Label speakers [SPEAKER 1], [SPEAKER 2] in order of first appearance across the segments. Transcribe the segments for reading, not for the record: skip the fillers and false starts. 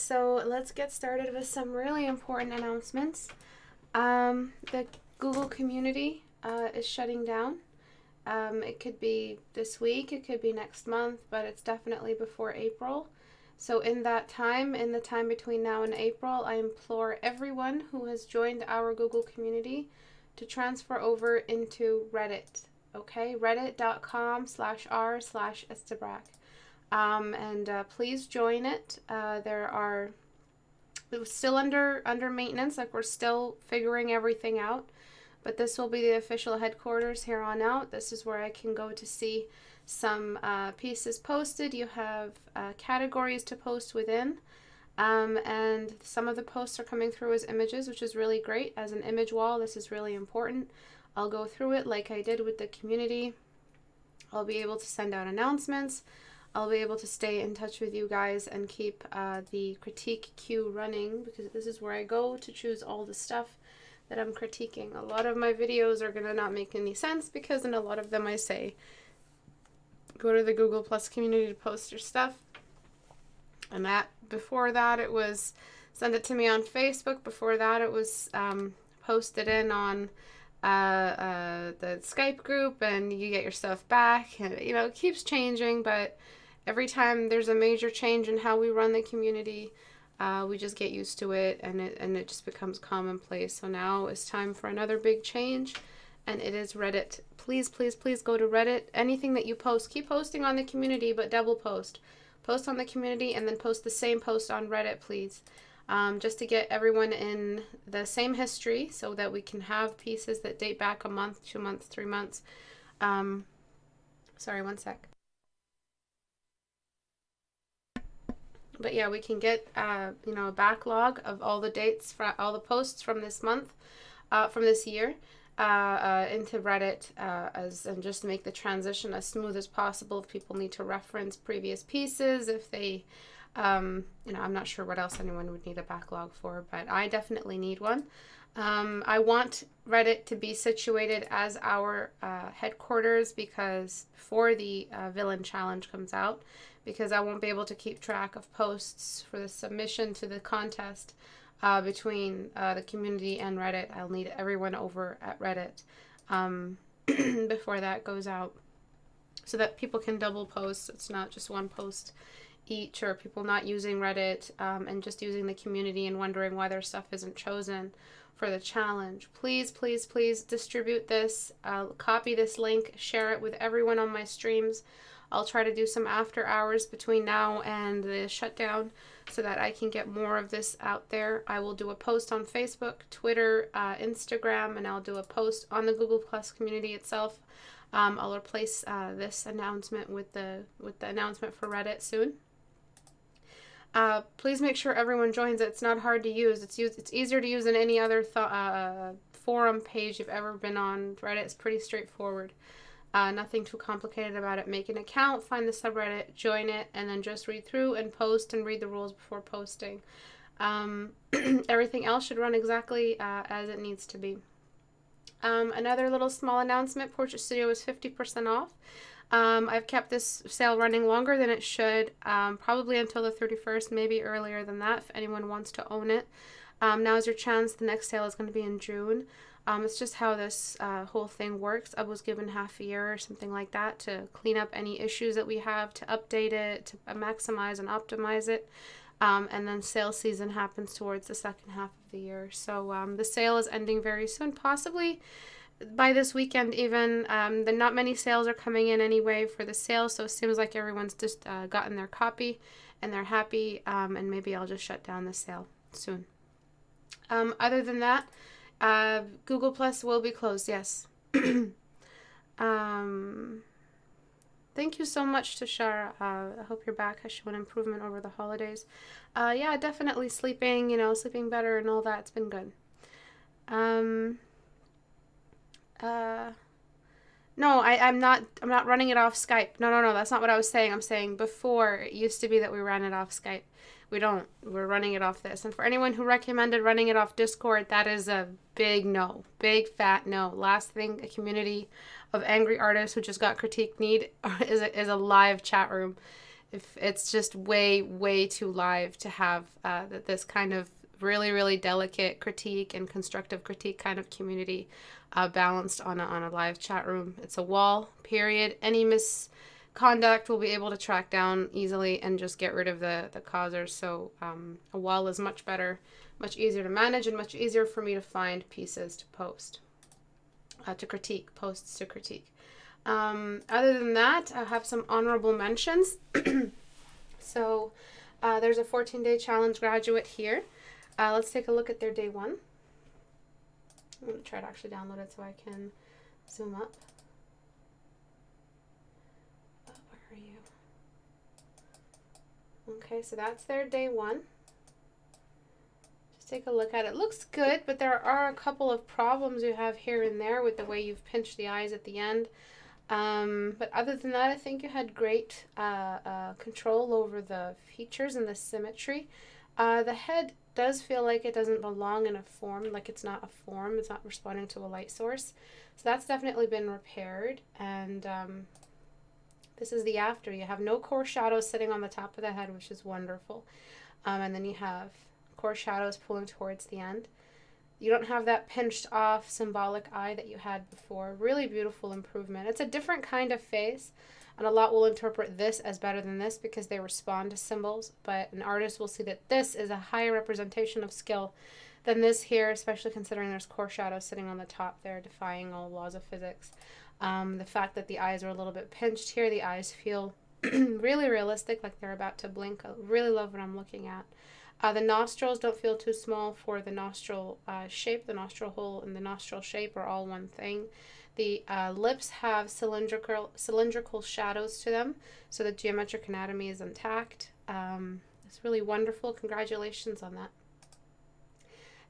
[SPEAKER 1] So let's get started with some really important announcements. The Google community is shutting down. It could be this week, it could be next month, but it's definitely before April. So in the time between now and April, I implore everyone who has joined our Google community to transfer over into Reddit. Okay, reddit.com/r/Istebrak. Please join it. It was still under maintenance, like we're still figuring everything out, but this will be the official headquarters here on out. This is where I can go to see some pieces posted. You have categories to post within, and some of the posts are coming through as images, which is really great. As an image wall, this is really important. I'll go through it like I did with the community. I'll be able to send out announcements. I'll be able to stay in touch with you guys and keep the critique queue running, because this is where I go to choose all the stuff that I'm critiquing. A lot of my videos are going to not make any sense, because in a lot of them I say, go to the Google Plus community to post your stuff. And before that it was send it to me on Facebook. Before that it was posted in on the Skype group, and you get your stuff back, and it keeps changing, but every time there's a major change in how we run the community, we just get used to it, and it just becomes commonplace. So now it's time for another big change, and it is Reddit. Please, please, please go to Reddit. Anything that you post, keep posting on the community, but double post. Post on the community and then post the same post on Reddit, please. Just to get everyone in the same history, so that we can have pieces that date back a month, 2 months, 3 months. Sorry, one sec. But yeah, we can get a backlog of all the dates for all the posts from this month, from this year, into Reddit, and just make the transition as smooth as possible. If people need to reference previous pieces, if they I'm not sure what else anyone would need a backlog for, but I definitely need one. I want Reddit to be situated as our headquarters, because before the villain challenge comes out, because I won't be able to keep track of posts for the submission to the contest between the community and Reddit. I'll need everyone over at Reddit before that goes out, so that people can double post. It's not just one post each, or people not using Reddit and just using the community and wondering why their stuff isn't chosen for the challenge. Please, please, please distribute this, copy this link, share it with everyone on my streams. I'll try to do some after hours between now and the shutdown, so that I can get more of this out there. I will do a post on Facebook, Twitter, Instagram, and I'll do a post on the Google Plus community itself. I'll replace this announcement with the announcement for Reddit soon. Please make sure everyone joins it. It's not hard to use. It's easier to use than any other forum page you've ever been on. Reddit is pretty straightforward. Nothing too complicated about it. Make an account, find the subreddit, join it, and then just read through and post and read the rules before posting. Everything else should run exactly as it needs to be. Another little small announcement: Portrait Studio is 50% off. I've kept this sale running longer than it should, probably until the 31st, maybe earlier than that, if anyone wants to own it. Now's your chance. The next sale is going to be in June. It's just how this whole thing works. I was given half a year or something like that to clean up any issues that we have, to update it, to maximize and optimize it. And then sale season happens towards the second half of the year. So the sale is ending very soon, possibly by this weekend even. Not many sales are coming in anyway for the sale, so it seems like everyone's just gotten their copy and they're happy, and maybe I'll just shut down the sale soon. Other than that, Google Plus will be closed, yes. Thank you so much, Tashara. I hope your back has shown improvement over the holidays. Yeah, definitely sleeping better and all that. It's been good. No, I'm not running it off Skype. No, that's not what I was saying. I'm saying before, it used to be that we ran it off Skype. We don't. We're running it off this. And for anyone who recommended running it off Discord, that is a big no. Big fat no. Last thing a community of angry artists who just got critique need is a live chat room. If it's just way, way too live to have this kind of really, really delicate critique and constructive critique kind of community balanced on a live chat room. It's a wall, period. Any misconduct will be able to track down easily and just get rid of the causers. So a wall is much better, much easier to manage, and much easier for me to find pieces to post, to critique, posts to critique. Other than that, I have some honorable mentions. So there's a 14-day challenge graduate here. Let's take a look at their day one. I'm going to try to actually download it so I can zoom up. Oh, where are you? Okay, so that's their day one. Just take a look at it. It looks good, but there are a couple of problems you have here and there with the way you've pinched the eyes at the end. But other than that, I think you had great control over the features and the symmetry. The head does feel like it doesn't belong in a form, like it's not a form, it's not responding to a light source. So that's definitely been repaired. And this is the after. You have no core shadows sitting on the top of the head, which is wonderful. And then you have core shadows pulling towards the end. You don't have that pinched off symbolic eye that you had before. Really beautiful improvement. It's a different kind of face, and a lot will interpret this as better than this because they respond to symbols, but an artist will see that this is a higher representation of skill than this here, especially considering there's core shadows sitting on the top there, defying all laws of physics. The fact that the eyes are a little bit pinched here, the eyes feel really realistic, like they're about to blink. I really love what I'm looking at. The nostrils don't feel too small for the nostril shape. The nostril hole and the nostril shape are all one thing. The lips have cylindrical shadows to them, so the geometric anatomy is intact. It's really wonderful. Congratulations on that.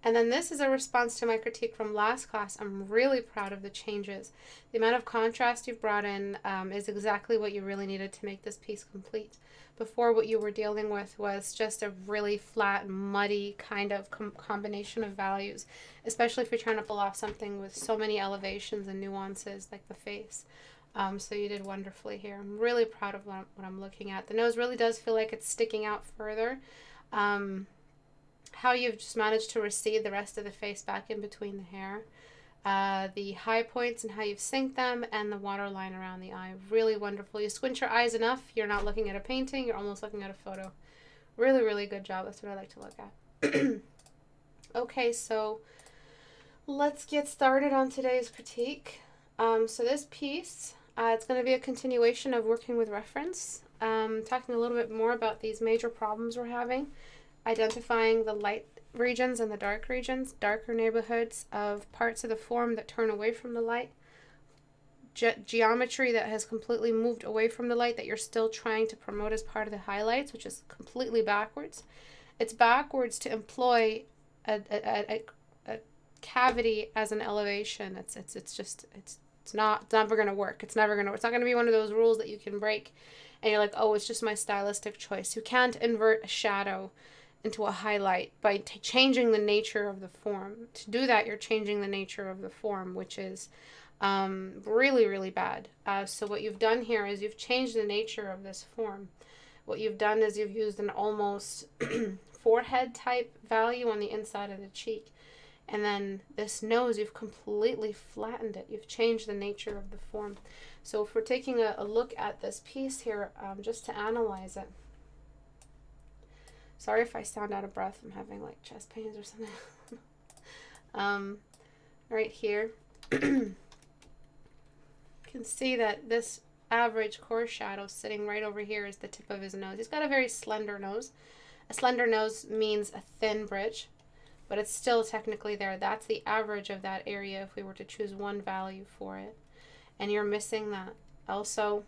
[SPEAKER 1] And then this is a response to my critique from last class. I'm really proud of the changes. The amount of contrast you've brought in is exactly what you really needed to make this piece complete. Before, what you were dealing with was just a really flat, muddy kind of combination of values, especially if you're trying to pull off something with so many elevations and nuances like the face. So you did wonderfully here. I'm really proud of what I'm looking at. The nose really does feel like it's sticking out further. How you've just managed to recede the rest of the face back in between the hair. The high points and how you've synced them, and the waterline around the eye. Really wonderful. You squint your eyes enough, you're not looking at a painting, you're almost looking at a photo. Really, really good job. That's what I like to look at. Okay, so let's get started on today's critique. So this piece, it's going to be a continuation of working with reference, talking a little bit more about these major problems we're having, identifying the light regions and the dark regions, darker neighborhoods of parts of the form that turn away from the light, geometry that has completely moved away from the light that you're still trying to promote as part of the highlights, which is completely backwards. It's backwards to employ a cavity as an elevation. It's never going to work. It's not going to be one of those rules that you can break and you're like, oh, it's just my stylistic choice. You can't invert a shadow into a highlight by changing the nature of the form. To do that, you're changing the nature of the form, which is really, really bad. So what you've done here is you've changed the nature of this form. What you've done is you've used an almost forehead type value on the inside of the cheek. And then this nose, you've completely flattened it. You've changed the nature of the form. So if we're taking a look at this piece here, just to analyze it. Sorry if I sound out of breath. I'm having like chest pains or something. Right here, you can see that this average core shadow sitting right over here is the tip of his nose. He's got a very slender nose. A slender nose means a thin bridge, but it's still technically there. That's the average of that area if we were to choose one value for it. And you're missing that. Also,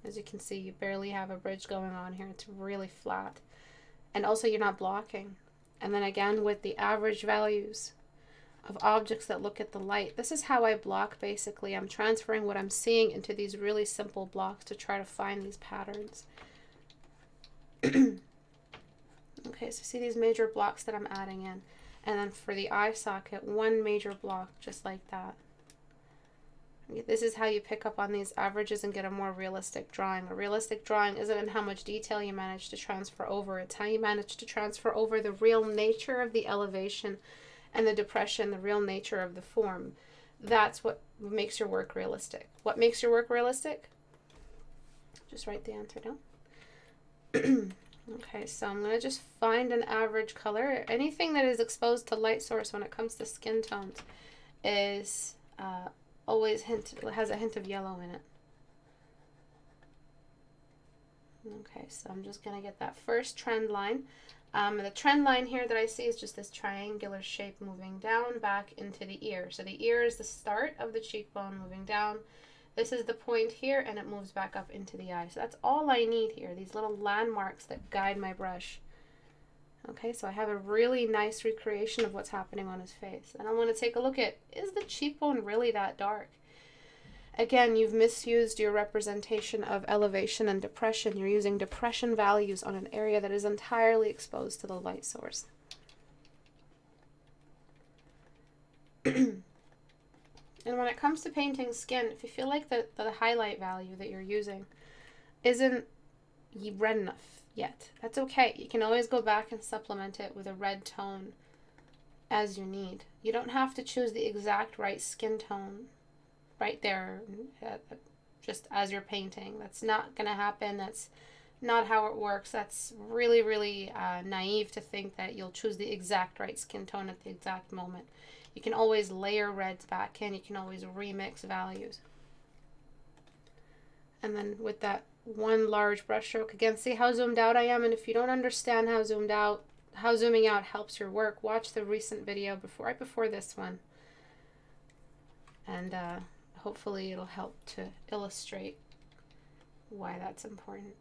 [SPEAKER 1] as you can see, you barely have a bridge going on here. It's really flat. And also you're not blocking. And then again with the average values of objects that look at the light. This is how I block basically. I'm transferring what I'm seeing into these really simple blocks to try to find these patterns. Okay, so see these major blocks that I'm adding in. And then for the eye socket, one major block just like that. This is how you pick up on these averages and get a more realistic drawing. A realistic drawing isn't in how much detail you manage to transfer over. It's how you manage to transfer over the real nature of the elevation and the depression, the real nature of the form. That's what makes your work realistic. What makes your work realistic? Just write the answer down. Okay, so I'm going to just find an average color. Anything that is exposed to light source when it comes to skin tones is always has a hint of yellow in it. Okay, so I'm just going to get that first trend line. The trend line here that I see is just this triangular shape moving down back into the ear. So the ear is the start of the cheekbone moving down. This is the point here, and it moves back up into the eye. So that's all I need here, these little landmarks that guide my brush. Okay, so I have a really nice recreation of what's happening on his face. And I want to take a look at, is the cheekbone really that dark? Again, you've misused your representation of elevation and depression. You're using depression values on an area that is entirely exposed to the light source. And when it comes to painting skin, if you feel like the highlight value that you're using isn't red enough yet, that's okay. You can always go back and supplement it with a red tone as you need. You don't have to choose the exact right skin tone right there just as you're painting. That's not going to happen. That's not how it works. That's really, really naive to think that you'll choose the exact right skin tone at the exact moment. You can always layer reds back in. You can always remix values. And then with that one large brush stroke, again, see how zoomed out I am? And if you don't understand how zooming out helps your work, watch the recent video right before this one. And hopefully it'll help to illustrate why that's important.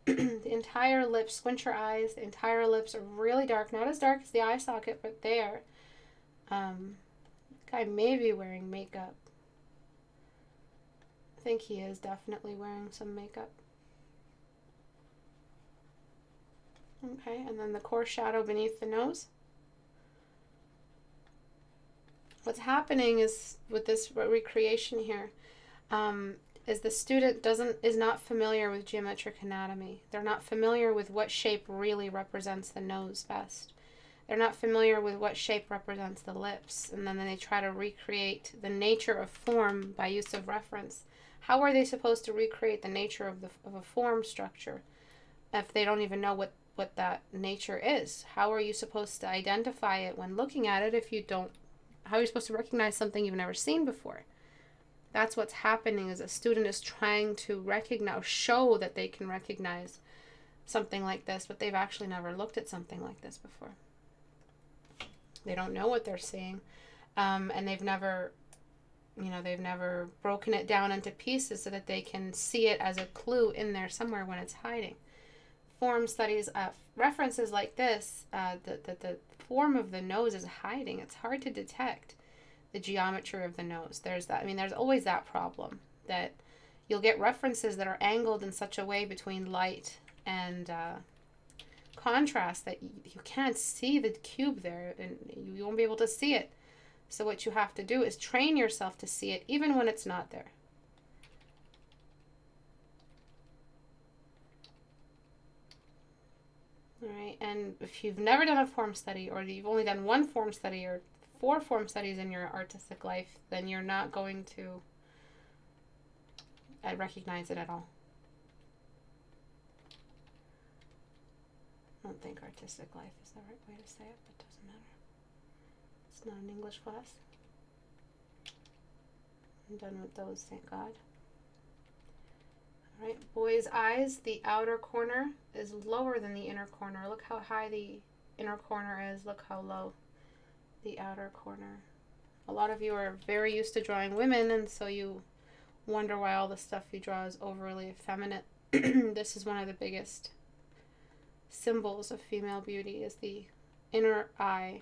[SPEAKER 1] The entire lips, squint your eyes, the entire lips are really dark. Not as dark as the eye socket, but there. Guy may be wearing makeup. I think he is definitely wearing some makeup. Okay, and then the coarse shadow beneath the nose. What's happening is with this recreation here, is the student is not familiar with geometric anatomy. They're not familiar with what shape really represents the nose best. They're not familiar with what shape represents the lips, and then they try to recreate the nature of form by use of reference. How are they supposed to recreate the nature of a form structure if they don't even know what that nature is? How are you supposed to identify it when looking at it if you don't? How are you supposed to recognize something you've never seen before? That's what's happening, is a student is trying to recognize, show that they can recognize something like this, but they've actually never looked at something like this before. They don't know what they're seeing, and they've never broken it down into pieces so that they can see it as a clue in there somewhere when it's hiding. Form studies, references like this, the form of the nose is hiding. It's hard to detect the geometry of the nose. There's always that problem, that you'll get references that are angled in such a way between light and contrast that you can't see the cube there, and you won't be able to see it. So what you have to do is train yourself to see it even when it's not there. All right, and if you've never done a form study, or you've only done one form study or 4 form studies in your artistic life, then you're not going to recognize it at all. I don't think artistic life is the right way to say it, but it doesn't matter. It's not an English class. I'm done with those, thank God. All right, boy's eyes, the outer corner is lower than the inner corner. Look how high the inner corner is. Look how low the outer corner. A lot of you are very used to drawing women, and so you wonder why all the stuff you draw is overly effeminate. This is one of the biggest symbols of female beauty, is the inner eye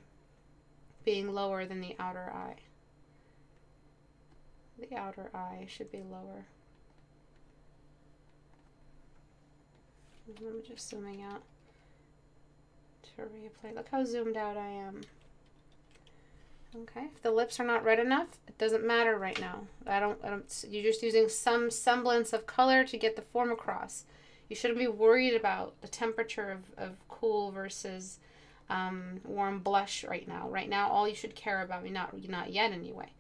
[SPEAKER 1] being lower than the outer eye. The outer eye should be lower. I'm just zooming out to replay. Look how zoomed out I am. Okay, if the lips are not red enough, it doesn't matter right now. You're just using some semblance of color to get the form across. You shouldn't be worried about the temperature of cool versus warm blush right now. Right now, all you should care about, not yet anyway,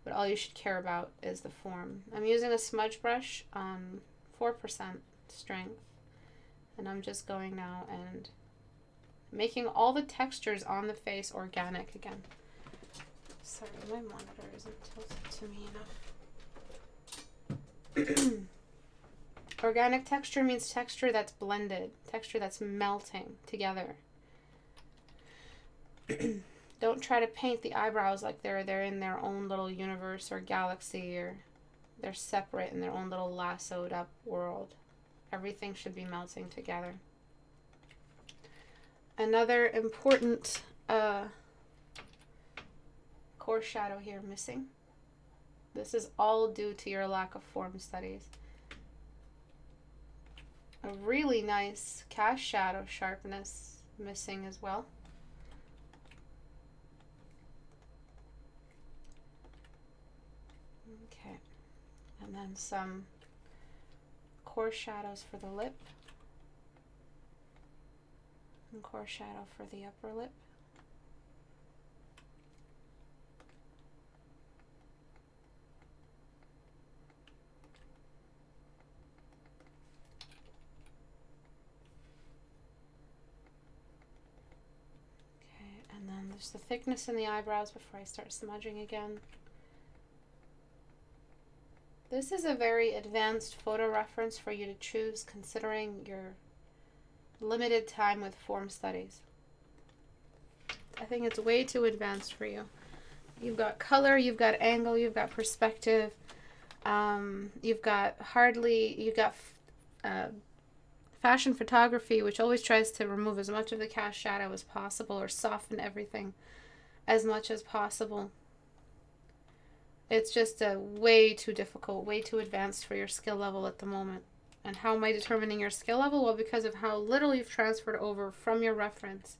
[SPEAKER 1] but all you should care about is the form. I'm using a smudge brush on 4% strength, and I'm just going now and making all the textures on the face organic again. Sorry, my monitor isn't tilted to me enough. Organic texture means texture that's blended, texture that's melting together. Don't try to paint the eyebrows like they're in their own little universe or galaxy, or they're separate in their own little lassoed up world. Everything should be melting together. Another important core shadow here missing. This is all due to your lack of form studies. A really nice cast shadow sharpness missing as well. Okay, and then some core shadows for the lip and core shadow for the upper lip. And then there's the thickness in the eyebrows before I start smudging again. This is a very advanced photo reference for you to choose considering your limited time with form studies. I think it's way too advanced for you. You've got color, you've got angle, you've got perspective, you've got fashion photography, which always tries to remove as much of the cast shadow as possible or soften everything as much as possible. It's just way too difficult, way too advanced for your skill level at the moment. And how am I determining your skill level? Well, because of how little you've transferred over from your reference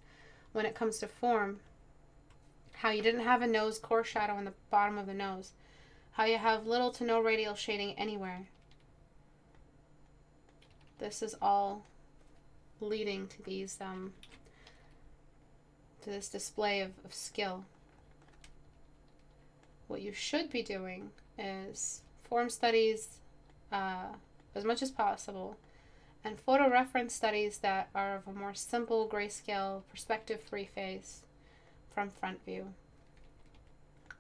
[SPEAKER 1] when it comes to form. How you didn't have a nose core shadow on the bottom of the nose. How you have little to no radial shading anywhere. This is all leading to these to this display of skill. What you should be doing is form studies as much as possible, and photo reference studies that are of a more simple grayscale perspective-free face from front view.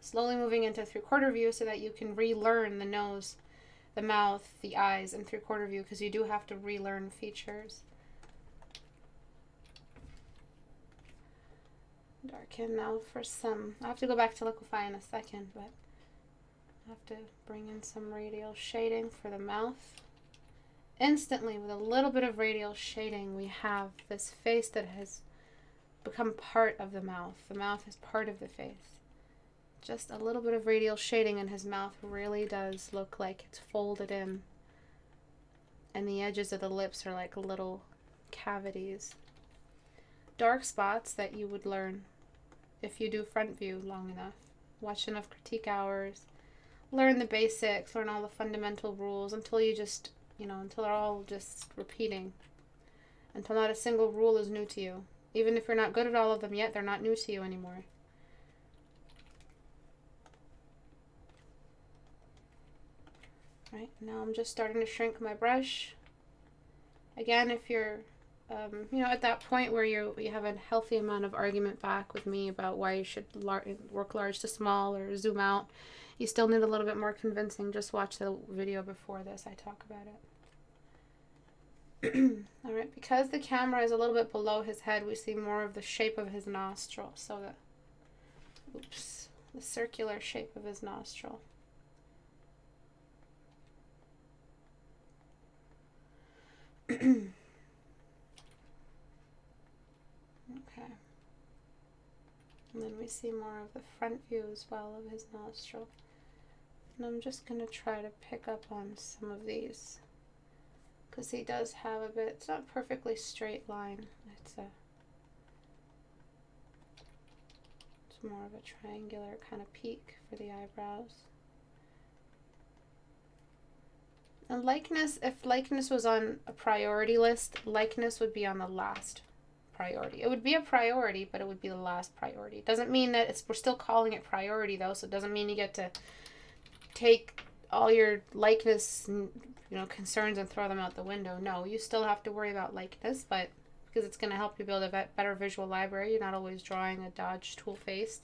[SPEAKER 1] Slowly moving into 3/4 view so that you can relearn the nose, the mouth, the eyes in 3/4 view, because you do have to relearn features. Darken now for some. I have to go back to liquify in a second, but I have to bring in some radial shading for the mouth. Instantly, with a little bit of radial shading, we have this face that has become part of the mouth. The mouth is part of the face. Just a little bit of radial shading and his mouth really does look like it's folded in. And the edges of the lips are like little cavities. Dark spots that you would learn if you do front view long enough. Watch enough critique hours. Learn the basics, learn all the fundamental rules until you just, until they're all just repeating. Until not a single rule is new to you. Even if you're not good at all of them yet, they're not new to you anymore. Right, now I'm just starting to shrink my brush. Again, if you're, at that point where you have a healthy amount of argument back with me about why you should work large to small or zoom out, you still need a little bit more convincing, just watch the video before this. I talk about it. All right, because the camera is a little bit below his head, we see more of the shape of his nostril. So the circular shape of his nostril. Okay. And then we see more of the front view as well of his nostril. And I'm just going to try to pick up on some of these, because he does have a bit, it's not a perfectly straight line. It's It's more of a triangular kind of peak for the eyebrows. And likeness, if likeness was on a priority list, likeness would be on the last priority. It would be a priority, but it would be the last priority. It doesn't mean that we're still calling it priority though, so it doesn't mean you get to take all your likeness, concerns and throw them out the window. No, you still have to worry about likeness, but because it's going to help you build a better visual library, you're not always drawing a dodge tool face.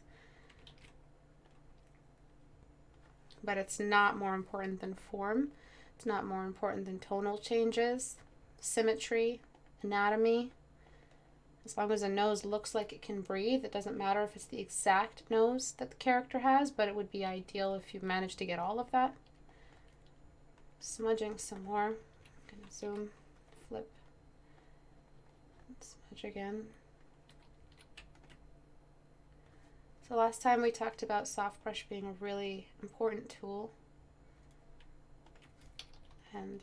[SPEAKER 1] But it's not more important than form. It's not more important than tonal changes, symmetry, anatomy. As long as a nose looks like it can breathe, it doesn't matter if it's the exact nose that the character has, but it would be ideal if you managed to get all of that. Smudging some more. I'm going to zoom, flip, smudge again. So last time we talked about soft brush being a really important tool. And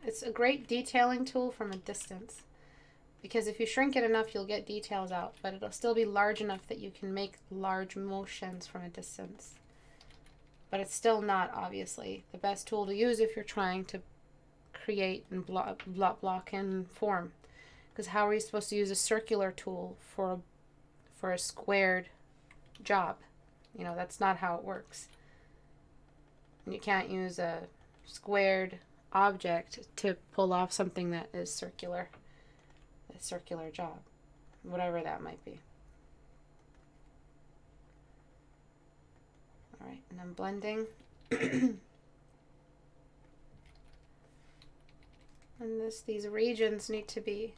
[SPEAKER 1] it's a great detailing tool from a distance. Because if you shrink it enough, you'll get details out, but it'll still be large enough that you can make large motions from a distance. But it's still not, obviously, the best tool to use if you're trying to create and block in form. Because how are you supposed to use a circular tool for a squared job? That's not how it works. And you can't use a squared object to pull off something that is circular. A circular job, whatever that might be. All right, and I'm blending. And these regions need to be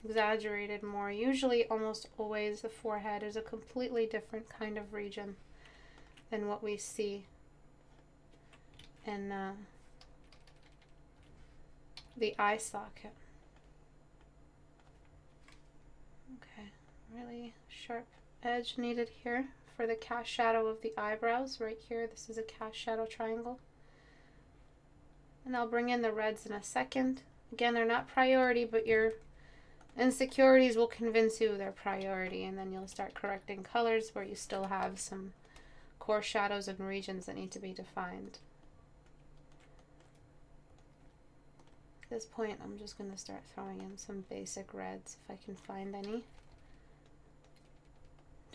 [SPEAKER 1] exaggerated more. Usually, almost always, the forehead is a completely different kind of region than what we see in the eye socket. Okay, really sharp edge needed here for the cast shadow of the eyebrows right here. This is a cast shadow triangle. And I'll bring in the reds in a second. Again, they're not priority, but your insecurities will convince you they're priority, and then you'll start correcting colors where you still have some core shadows and regions that need to be defined. At this point, I'm just going to start throwing in some basic reds if I can find any.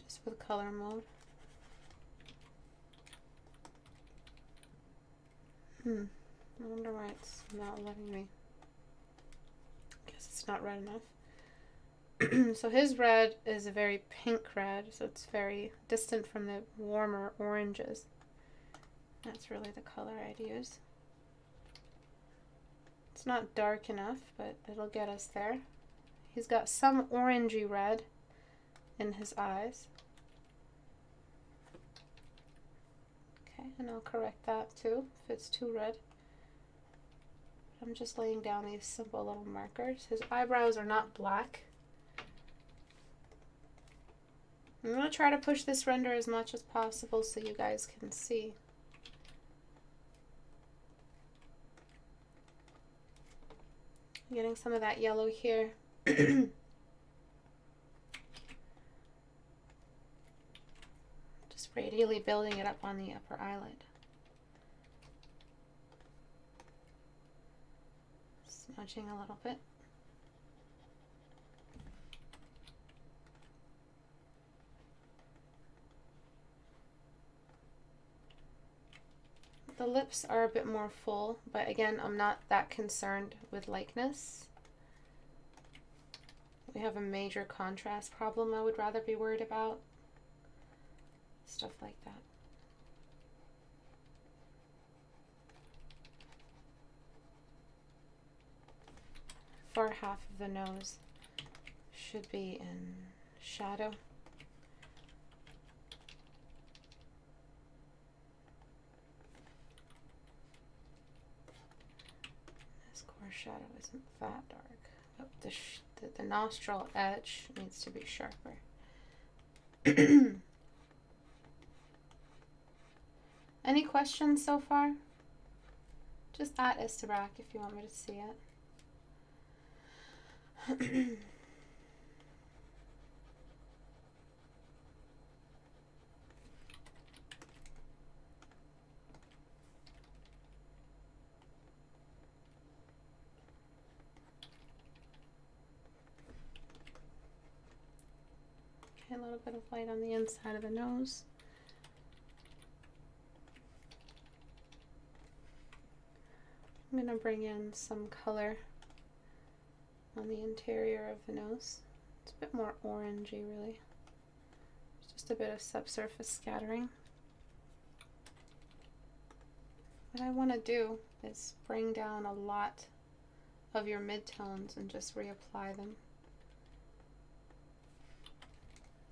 [SPEAKER 1] Just with color mode. I wonder why it's not letting me. Guess it's not red enough. So his red is a very pink red, so it's very distant from the warmer oranges. That's really the color I'd use. It's not dark enough, but it'll get us there. He's got some orangey red in his eyes. Okay, and I'll correct that too if it's too red. I'm just laying down these simple little markers. His eyebrows are not black. I'm going to try to push this render as much as possible so you guys can see. Getting some of that yellow here. Just radially building it up on the upper eyelid. Smudging a little bit. The lips are a bit more full, but again, I'm not that concerned with likeness. We have a major contrast problem I would rather be worried about. Stuff like that. Far half of the nose should be in shadow. Shadow isn't that dark, but the nostril edge needs to be sharper. Any questions so far? Just at Istebrak if you want me to see it. Okay, a little bit of light on the inside of the nose. I'm going to bring in some color on the interior of the nose. It's a bit more orangey, really. Just a bit of subsurface scattering. What I want to do is bring down a lot of your midtones and just reapply them.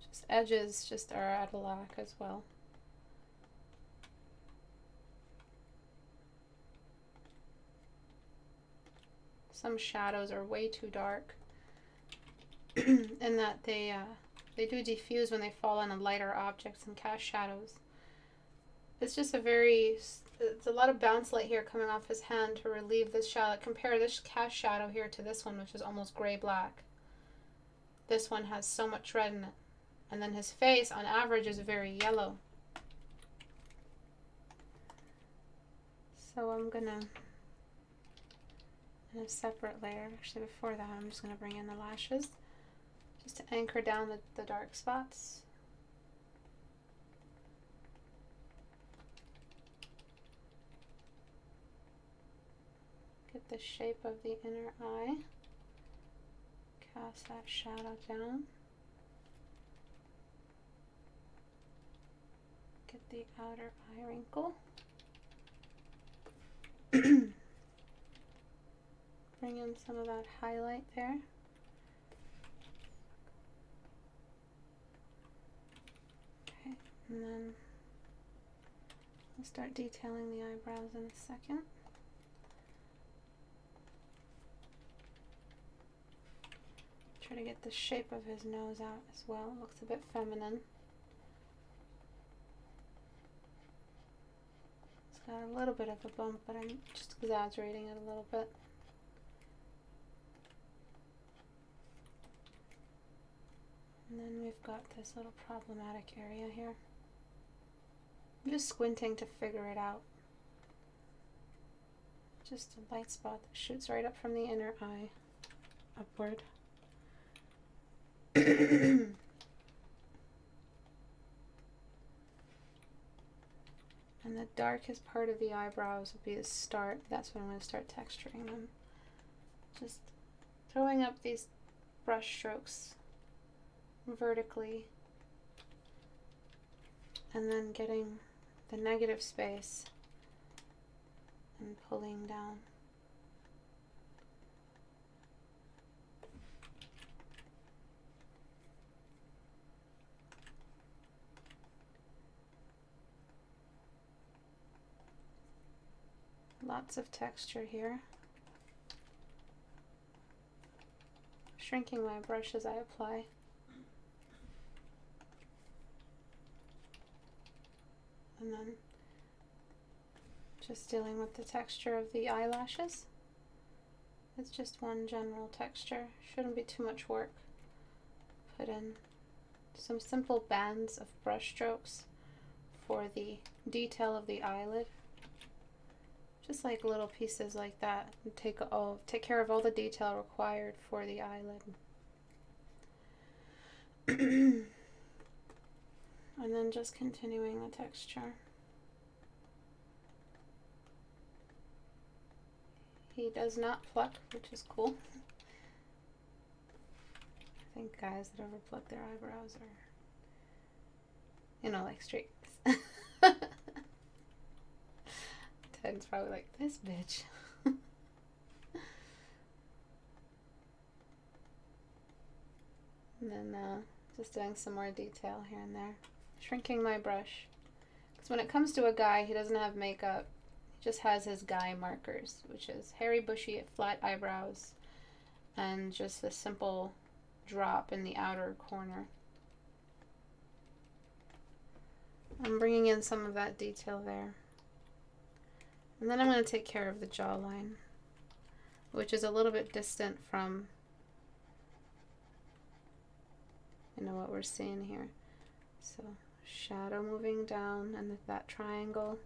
[SPEAKER 1] Just edges just are out of whack as well. Some shadows are way too dark in that they do diffuse when they fall on a lighter objects and cast shadows. It's just it's a lot of bounce light here coming off his hand to relieve this shadow. Compare this cast shadow here to this one, which is almost gray-black. This one has so much red in it. And then his face, on average, is very yellow. So I'm gonna, in a separate layer, actually before that, I'm just gonna bring in the lashes, just to anchor down the dark spots. Get the shape of the inner eye. Cast that shadow down. Get the outer eye wrinkle. Bring in some of that highlight there. Okay, and then we'll start detailing the eyebrows in a second. Try to get the shape of his nose out as well. It looks a bit feminine. It's got a little bit of a bump, but I'm just exaggerating it a little bit. And then we've got this little problematic area here. I'm just squinting to figure it out. Just a light spot that shoots right up from the inner eye, upward. And the darkest part of the eyebrows will be the start. That's when I'm going to start texturing them. Just throwing up these brush strokes vertically and then getting the negative space and pulling down. Lots of texture here. Shrinking my brush as I apply. And then just dealing with the texture of the eyelashes. It's just one general texture. Shouldn't be too much work. Put in some simple bands of brush strokes for the detail of the eyelid. Just like little pieces like that. And take care of all the detail required for the eyelid. And then just continuing the texture. He does not pluck, which is cool. I think guys that overpluck their eyebrows are, you know, like straight. Ted's probably like, this bitch. And then just doing some more detail here and there. Shrinking my brush. Because when it comes to a guy, he doesn't have makeup. He just has his guy markers, which is hairy, bushy, flat eyebrows, and just a simple drop in the outer corner. I'm bringing in some of that detail there. And then I'm going to take care of the jawline, which is a little bit distant from, you know, what we're seeing here. So shadow moving down and that triangle,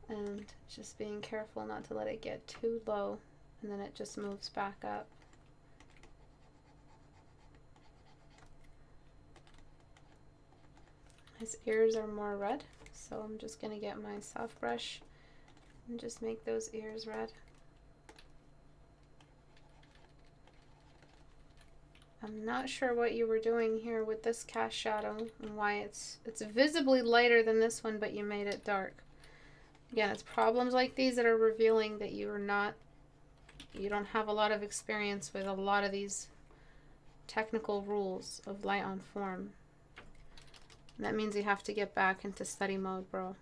[SPEAKER 1] and just being careful not to let it get too low, and then it just moves back up. His ears are more red, so I'm just going to get my soft brush and just make those ears red. I'm not sure what you were doing here with this cast shadow and why it's visibly lighter than this one, but you made it dark. Again, it's problems like these that are revealing that you don't have a lot of experience with a lot of these technical rules of light on form. And that means you have to get back into study mode, bro.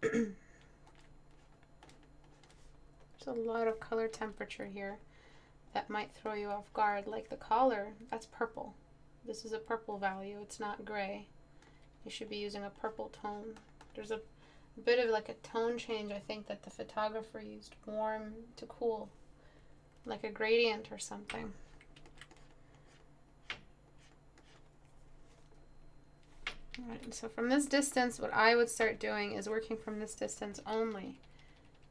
[SPEAKER 1] There's a lot of color temperature here that might throw you off guard, like the collar. That's purple. This is a purple value. It's not gray. You should be using a purple tone. There's a bit of like a tone change, I think, that the photographer used. Warm to cool, like a gradient or something. All right, so from this distance, what I would start doing is working from this distance only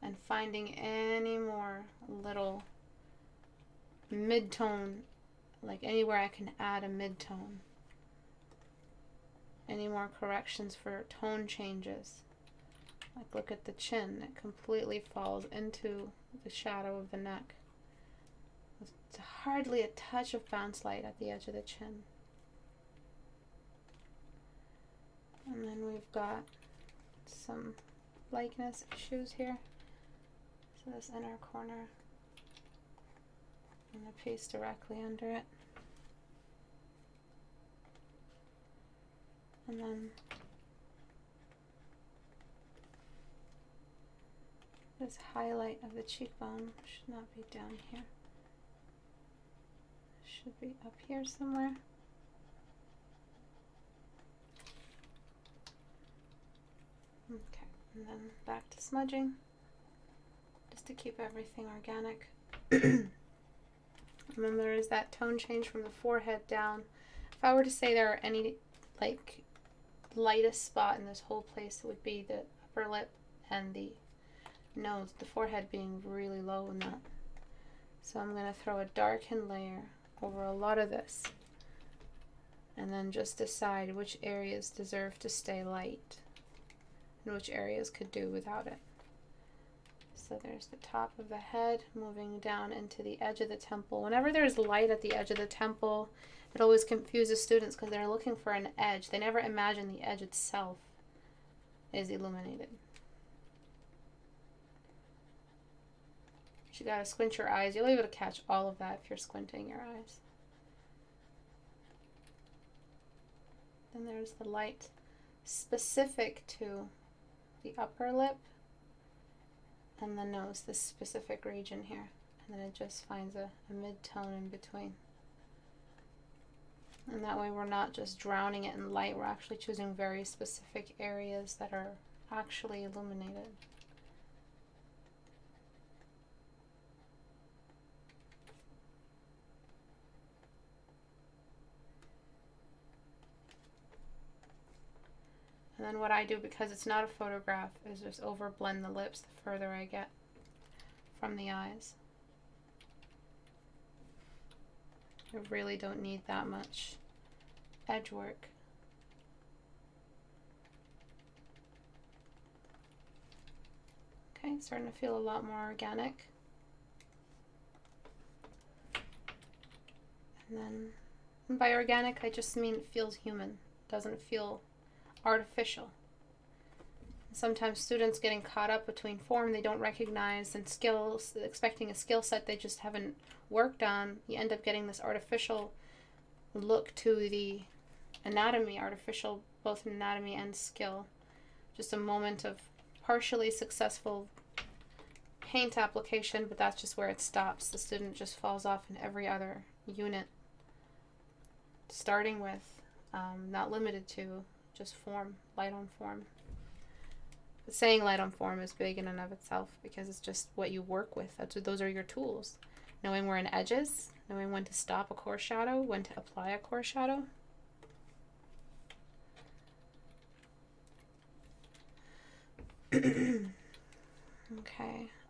[SPEAKER 1] and finding any more little mid-tone, like anywhere I can add a mid-tone. Any more corrections for tone changes. Like look at the chin, it completely falls into the shadow of the neck. It's hardly a touch of bounce light at the edge of the chin. And then we've got some likeness issues here. So this inner corner and the piece directly under it. And then this highlight of the cheekbone should not be down here. It should be up here somewhere. Okay, and then back to smudging, just to keep everything organic. And then there is that tone change from the forehead down. If I were to say there are any like lightest spot in this whole place, it would be the upper lip and the nose, the forehead being really low in that. So I'm going to throw a darkened layer over a lot of this and then just decide which areas deserve to stay light and which areas could do without it. So there's the top of the head moving down into the edge of the temple. Whenever there's light at the edge of the temple, it always confuses students because they're looking for an edge. They never imagine the edge itself is illuminated. You gotta squint your eyes. You'll be able to catch all of that if you're squinting your eyes. Then there's the light specific to the upper lip and the nose, this specific region here. And then it just finds a mid-tone in between. And that way we're not just drowning it in light, we're actually choosing very specific areas that are actually illuminated. And then what I do, because it's not a photograph, is just overblend the lips the further I get from the eyes. I really don't need that much edge work. Okay, starting to feel a lot more organic. And by organic, I just mean it feels human. It doesn't feel artificial. Sometimes students getting caught up between form they don't recognize and skills, expecting a skill set they just haven't worked on. You end up getting this artificial look to the anatomy, artificial both in anatomy and skill. Just a moment of partially successful paint application, but that's just where it stops. The student just falls off in every other unit, starting with, not limited to, just form, light on form. But saying light on form is big in and of itself because it's just what you work with. Those are your tools. Knowing where an edge is, knowing when to stop a core shadow, when to apply a core shadow. Okay,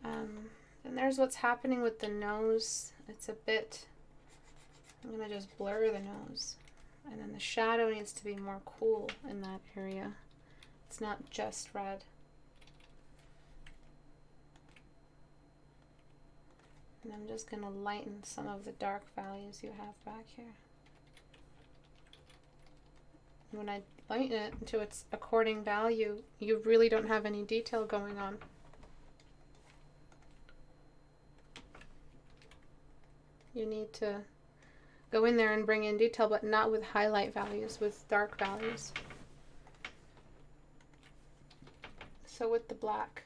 [SPEAKER 1] and there's what's happening with the nose. It's a bit I'm going to just blur the nose. And then the shadow needs to be more cool in that area. It's not just red. And I'm just going to lighten some of the dark values you have back here. When I lighten it to its according value, you really don't have any detail going on. You need to go in there and bring in detail, but not with highlight values, with dark values. So with the black.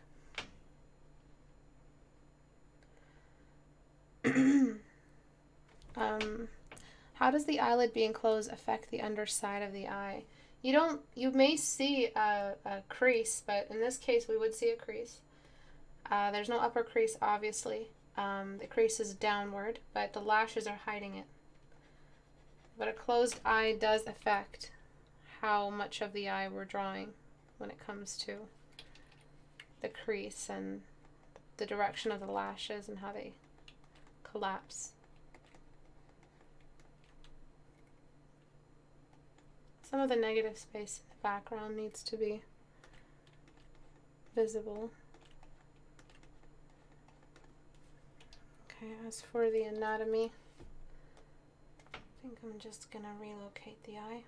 [SPEAKER 1] How does the eyelid being closed affect the underside of the eye? You may see a crease, but in this case we would see a crease. There's no upper crease, obviously. The crease is downward, but the lashes are hiding it. But a closed eye does affect how much of the eye we're drawing when it comes to the crease and the direction of the lashes and how they collapse. Some of the negative space in the background needs to be visible. Okay, as for the anatomy, I think I'm just going to relocate the eye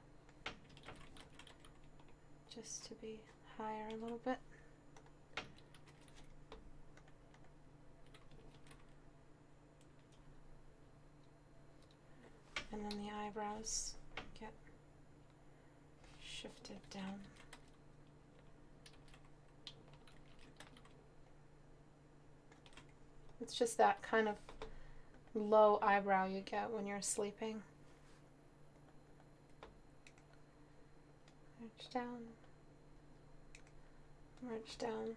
[SPEAKER 1] just to be higher a little bit. And then the eyebrows get shifted down. It's just that kind of low eyebrow you get when you're sleeping. March down. March down.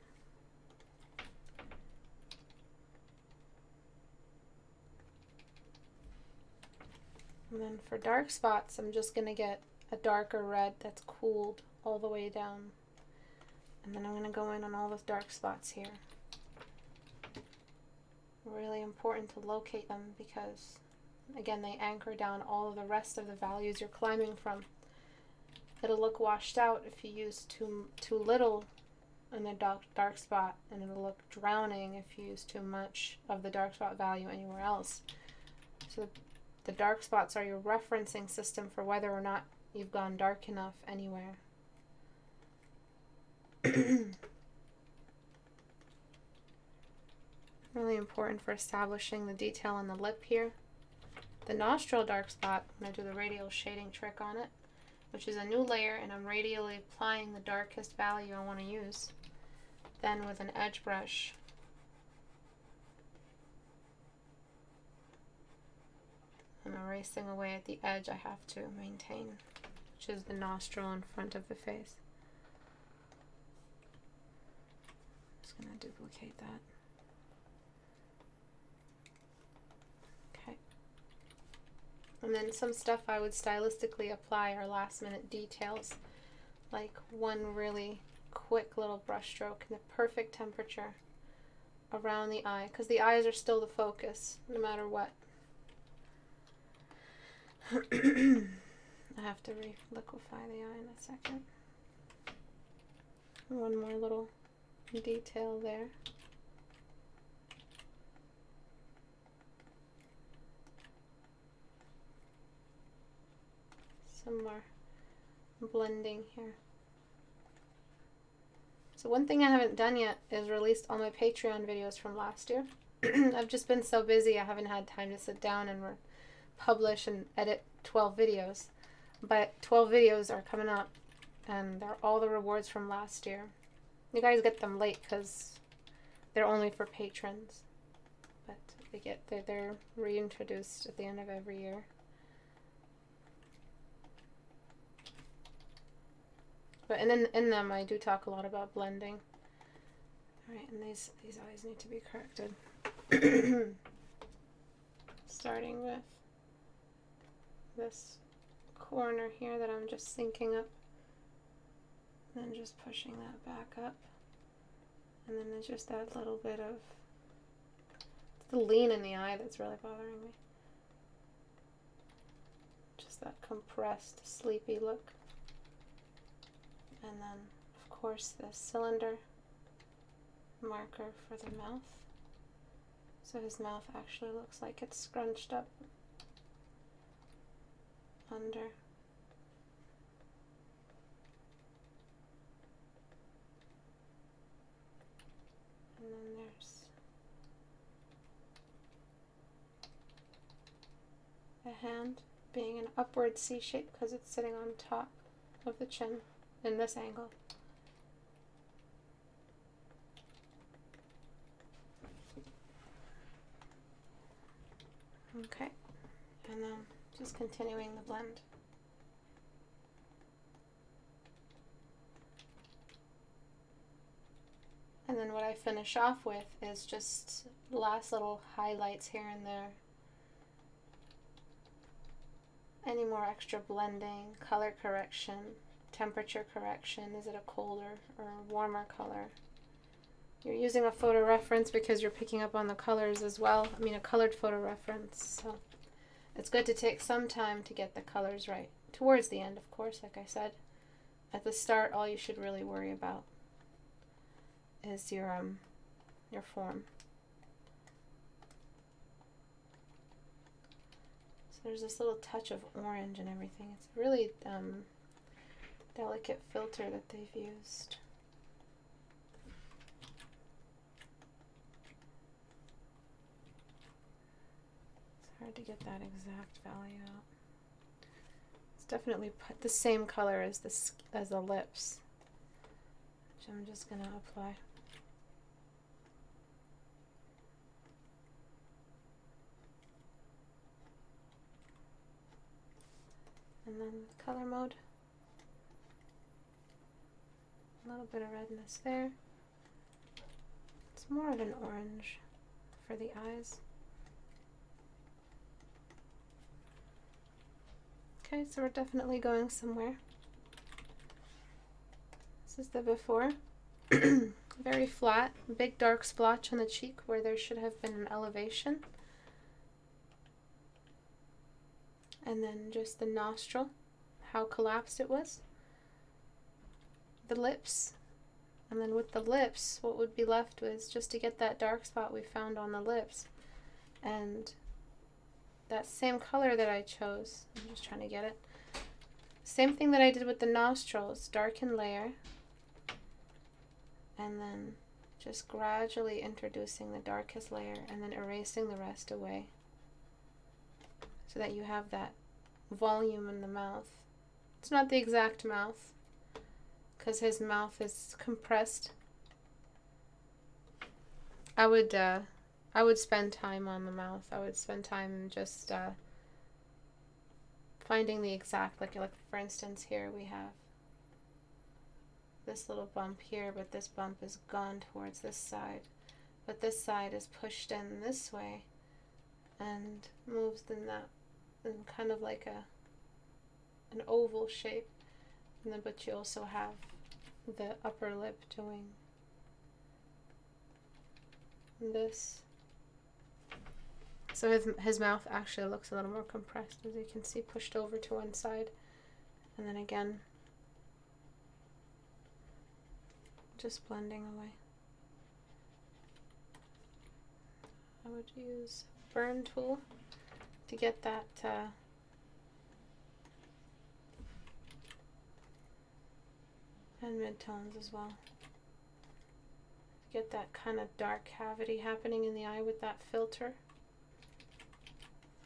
[SPEAKER 1] And then for dark spots, I'm just going to get a darker red that's cooled all the way down. And then I'm going to go in on all those dark spots here. Really important to locate them because, again, they anchor down all of the rest of the values you're climbing from. It'll look washed out if you use too little in the dark spot, and it'll look drowning if you use too much of the dark spot value anywhere else. So the dark spots are your referencing system for whether or not you've gone dark enough anywhere. Really important for establishing the detail on the lip here. The nostril dark spot, I'm going to do the radial shading trick on it, which is a new layer, and I'm radially applying the darkest value I want to use. Then with an edge brush, I'm erasing away at the edge I have to maintain, which is the nostril in front of the face. Just going to duplicate that. Okay. And then some stuff I would stylistically apply are last minute details, like one really quick little brush stroke in the perfect temperature around the eye, because the eyes are still the focus no matter what. I have to re-liquefy the eye in a second. One more little detail there. Some more blending here. So one thing I haven't done yet is released all my Patreon videos from last year. I've just been so busy I haven't had time to sit down and publish and edit 12 videos. But 12 videos are coming up, and they're all the rewards from last year. You guys get them late because they're only for patrons, but they're reintroduced at the end of every year. But in them I do talk a lot about blending. All right, and these eyes need to be corrected. Starting with this corner here that I'm just syncing up, and then just pushing that back up, and then there's just that little bit of the lean in the eye that's really bothering me. that compressed, sleepy look. And then, of course, the cylinder marker for the mouth. So his mouth actually looks like it's scrunched up under. And then there's a hand being an upward C shape because it's sitting on top of the chin in this angle. Okay, and then just continuing the blend. And then what I finish off with is just last little highlights here and there. Any more extra blending, color correction, temperature correction. Is it a colder or a warmer color? You're using a photo reference because you're picking up on the colors as well. I mean, a colored photo reference. So it's good to take some time to get the colors right. Towards the end, of course, like I said. At the start, all you should really worry about is your form. So there's this little touch of orange and everything. It's a really delicate filter that they've used. Hard to get that exact value out. It's definitely the same color as the lips, which I'm just going to apply. And then with color mode, a little bit of redness there. It's more of an orange for the eyes. Okay, so we're definitely going somewhere. This is the before. Very flat, big dark splotch on the cheek where there should have been an elevation. And then just the nostril, how collapsed it was. The lips. And then with the lips, what would be left was just to get that dark spot we found on the lips. And that same color that I chose, I'm just trying to get it. Same thing that I did with the nostrils, darken layer, and then just gradually introducing the darkest layer and then erasing the rest away so that you have that volume in the mouth. It's not the exact mouth because his mouth is compressed. I would spend time on the mouth. I would spend time just finding the exact, like for instance here we have this little bump here, but this bump is gone towards this side. But this side is pushed in this way and moves in that, in kind of like an oval shape. And then, but you also have the upper lip doing this. So his mouth actually looks a little more compressed, as you can see, pushed over to one side. And then again, just blending away. I would use burn tool to get that and midtones as well. Get that kind of dark cavity happening in the eye with that filter.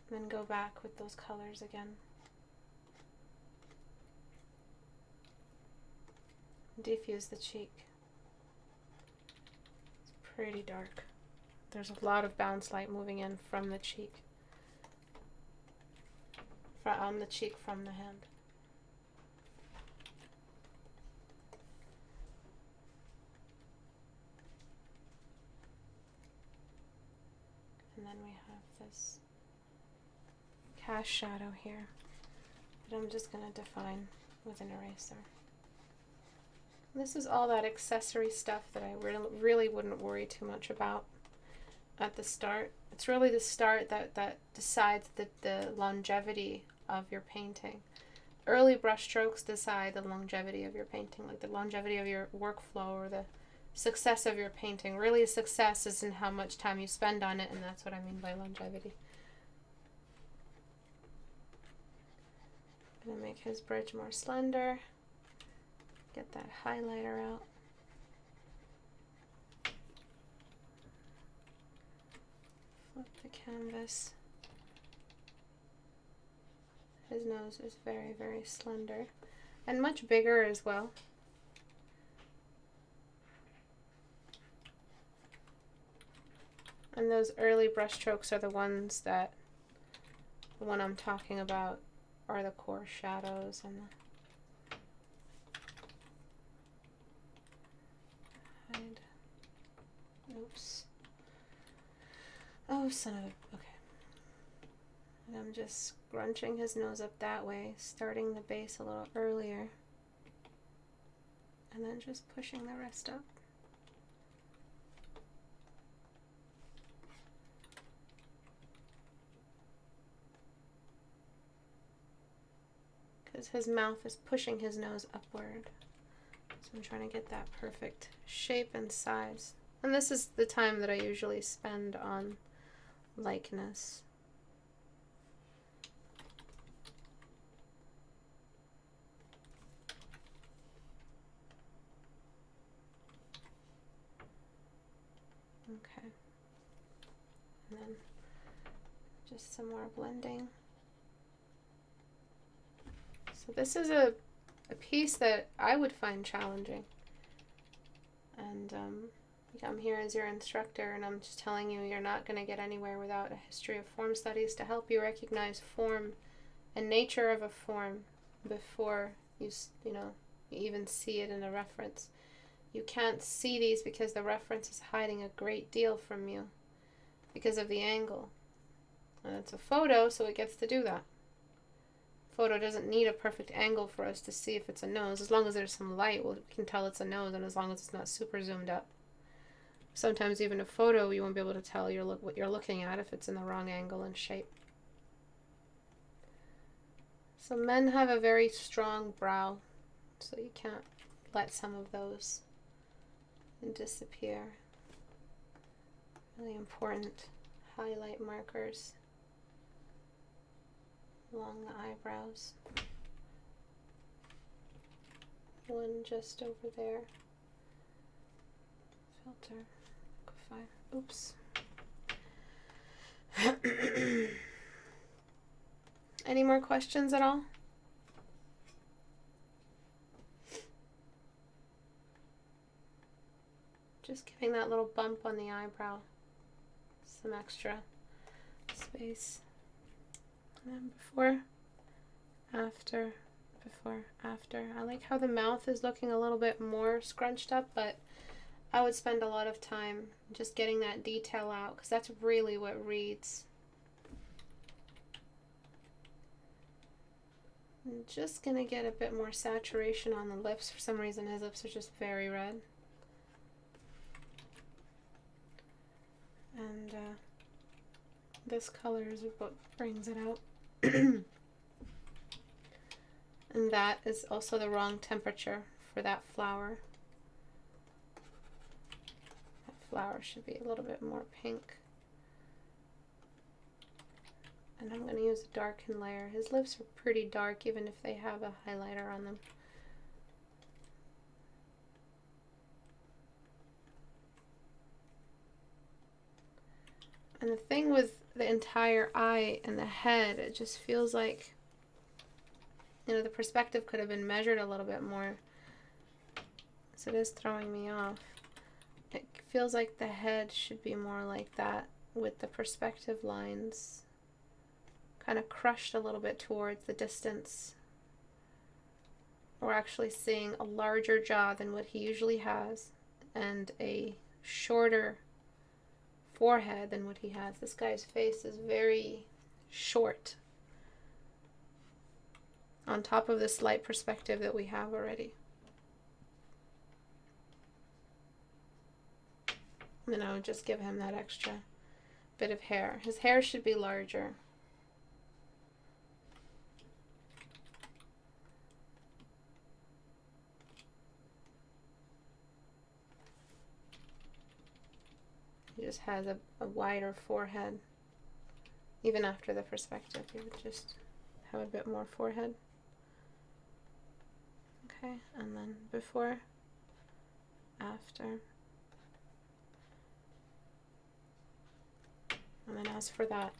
[SPEAKER 1] Then go back with those colors again. Diffuse the cheek. It's pretty dark. There's a lot of bounce light moving in from the cheek. On the cheek from the hand. And then we have this cast shadow here that I'm just going to define with an eraser. This is all that accessory stuff that I really wouldn't worry too much about at the start. It's really the start that decides the longevity of your painting. Early brush strokes decide the longevity of your painting, like the longevity of your workflow or the success of your painting. Really, success isn't how much time you spend on it, and that's what I mean by longevity. I'm going to make his bridge more slender. Get that highlighter out. Flip the canvas. His nose is very, very slender and much bigger as well. And those early brush strokes are the ones that, the one I'm talking about, are the core shadows and the hide. Oops. Oh, son of a, okay. And I'm just scrunching his nose up that way, starting the base a little earlier, and then just pushing the rest up. Because his mouth is pushing his nose upward. So I'm trying to get that perfect shape and size. And this is the time that I usually spend on likeness. Okay. And then just some more blending. So this is a piece that I would find challenging. And I'm here as your instructor, and I'm just telling you, you're not going to get anywhere without a history of form studies to help you recognize form and nature of a form before you even see it in a reference. You can't see these because the reference is hiding a great deal from you because of the angle. And it's a photo, so it gets to do that. Photo doesn't need a perfect angle for us to see if it's a nose. As long as there's some light, we can tell it's a nose, and as long as it's not super zoomed up. Sometimes even a photo, you won't be able to tell what you're looking at if it's in the wrong angle and shape. So men have a very strong brow, so you can't let some of those disappear. Really important highlight markers along the eyebrows. One just over there. Filter. Oops. Any more questions at all? Just giving that little bump on the eyebrow some extra space. And then before, after, before, after. I like how the mouth is looking a little bit more scrunched up, but I would spend a lot of time just getting that detail out, because that's really what reads. I'm just going to get a bit more saturation on the lips. For some reason his lips are just very red. And this color is what brings it out. And that is also the wrong temperature for that flower. That flower should be a little bit more pink. And I'm going to use a darken layer. His lips are pretty dark even if they have a highlighter on them. And the thing with the entire eye and the head, it just feels like, the perspective could have been measured a little bit more. So it is throwing me off. It feels like the head should be more like that, with the perspective lines kind of crushed a little bit towards the distance. We're actually seeing a larger jaw than what he usually has, and a shorter forehead than what he has. This guy's face is very short on top of the slight perspective that we have already. And I would just give him that extra bit of hair. His hair should be larger. He just has a wider forehead. Even after the perspective, he would just have a bit more forehead. Okay, and then before, after. And then as for that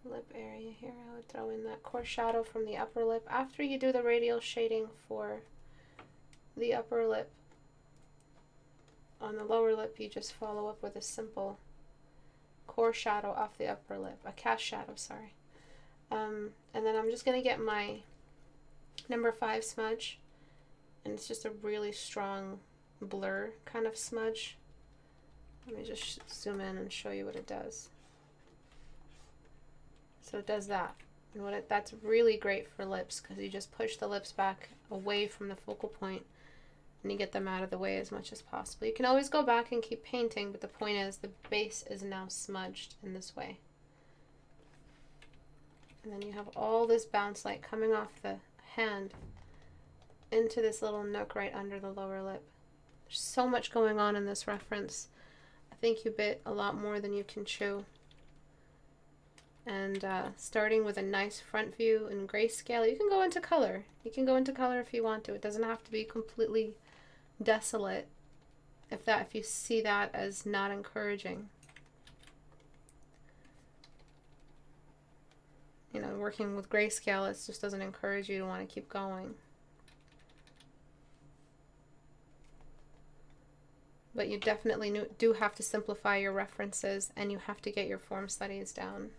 [SPEAKER 1] lip area here, I would throw in that coarse shadow from the upper lip. After you do the radial shading for the upper lip, on the lower lip you just follow up with a simple coarse shadow off the upper lip, a cast shadow, sorry. And then I'm just going to get my number 5 smudge, and it's just a really strong blur kind of smudge. Let me just zoom in and show you what it does. So it does that, and that's really great for lips, because you just push the lips back away from the focal point and you get them out of the way as much as possible. You can always go back and keep painting, but the point is the base is now smudged in this way. And then you have all this bounce light coming off the hand into this little nook right under the lower lip. There's so much going on in this reference. I think you bit a lot more than you can chew. And starting with a nice front view in grayscale, you can go into color. You can go into color if you want to. It doesn't have to be completely desolate if you see that as not encouraging. You know, working with grayscale, it just doesn't encourage you to want to keep going. But you definitely do have to simplify your references, and you have to get your form studies down.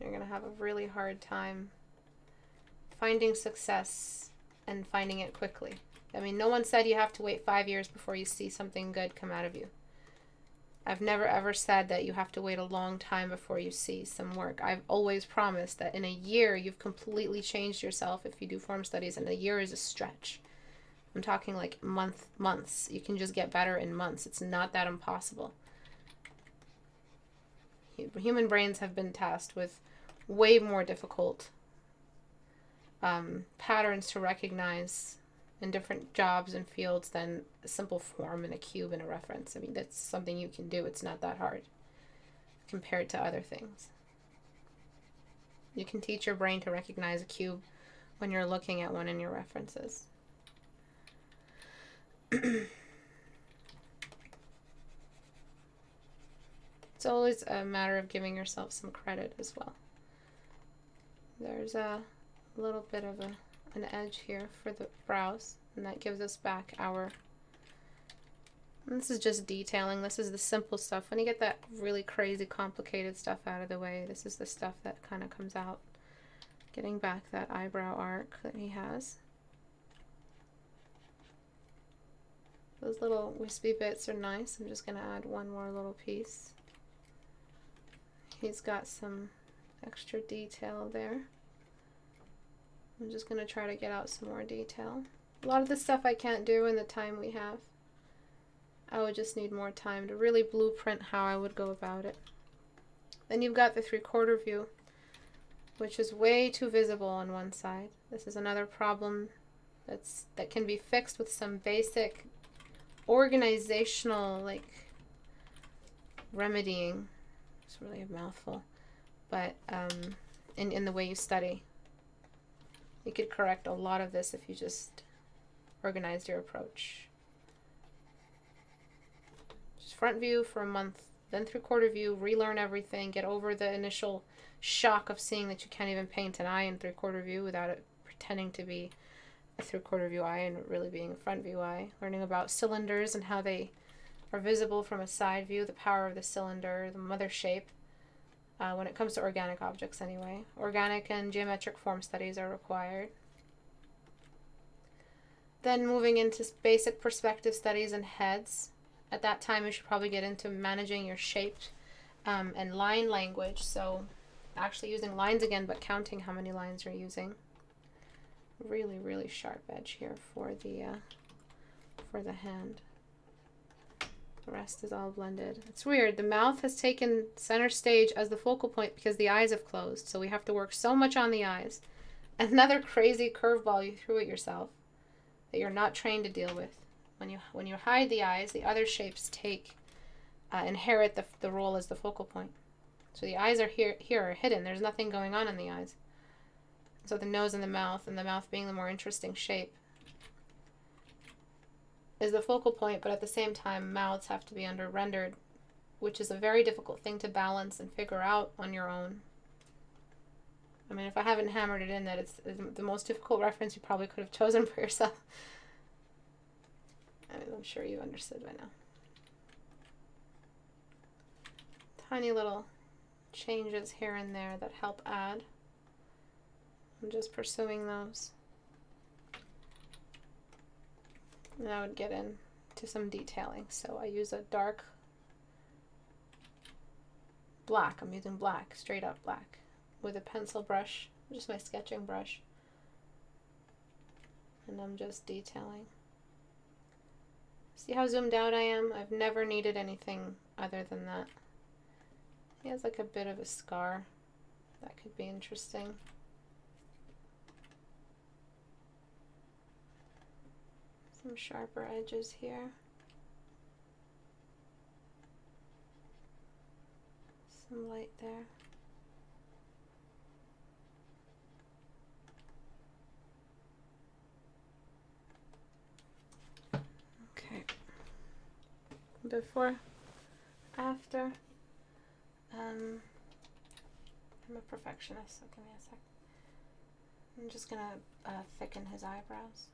[SPEAKER 1] You're going to have a really hard time finding success and finding it quickly. I mean, no one said you have to wait 5 years before you see something good come out of you. I've never ever said that you have to wait a long time before you see some work. I've always promised that in a year you've completely changed yourself if you do form studies, and a year is a stretch. I'm talking like months. You can just get better in months. It's not that impossible. Human brains have been tasked with way more difficult patterns to recognize in different jobs and fields than a simple form and a cube and a reference. I mean, that's something you can do. It's not that hard compared to other things. You can teach your brain to recognize a cube when you're looking at one in your references. It's always a matter of giving yourself some credit as well. There's a little bit of an edge here for the brows, and that gives us back our... And this is just detailing. This is the simple stuff. When you get that really crazy, complicated stuff out of the way, this is the stuff that kind of comes out. Getting back that eyebrow arc that he has. Those little wispy bits are nice. I'm just going to add one more little piece. He's got some extra detail there. I'm just going to try to get out some more detail. A lot of this stuff I can't do in the time we have. I would just need more time to really blueprint how I would go about it. Then you've got the 3/4 view, which is way too visible on one side. This is another problem that can be fixed with some basic organizational remedying. It's really a mouthful, but in the way you study, you could correct a lot of this if you just organized your approach. Just front view for a month, then 3/4 view, relearn everything, get over the initial shock of seeing that you can't even paint an eye in 3/4 view without it pretending to be a 3/4 view eye and really being a front view eye. Learning about cylinders and how they are visible from a side view, the power of the cylinder, the mother shape. When it comes to organic objects anyway. Organic and geometric form studies are required. Then moving into basic perspective studies and heads. At that time you should probably get into managing your shape and line language. So actually using lines again, but counting how many lines you're using. Really, really sharp edge here for the hand. The rest is all blended. It's weird. The mouth has taken center stage as the focal point because the eyes have closed. So we have to work so much on the eyes. Another crazy curveball you threw at yourself. that you're not trained to deal with. When you hide the eyes, the other shapes inherit the role as the focal point. So the eyes are here are hidden. There's nothing going on in the eyes. So the nose and the mouth being the more interesting shape, is the focal point, but at the same time, mouths have to be rendered, which is a very difficult thing to balance and figure out on your own. I mean, if I haven't hammered it in that it's the most difficult reference you probably could have chosen for yourself. I mean, I'm sure you understood by now. Tiny little changes here and there that help add. I'm just pursuing those. And I would get into some detailing. So I use a dark black. I'm using black, straight up black, with a pencil brush, just my sketching brush. And I'm just detailing. See how zoomed out I am? I've never needed anything other than that. He has like a bit of a scar. That could be interesting. Some sharper edges here. Some light there. Okay. Before, after. I'm a perfectionist, so give me a sec. I'm just gonna thicken his eyebrows.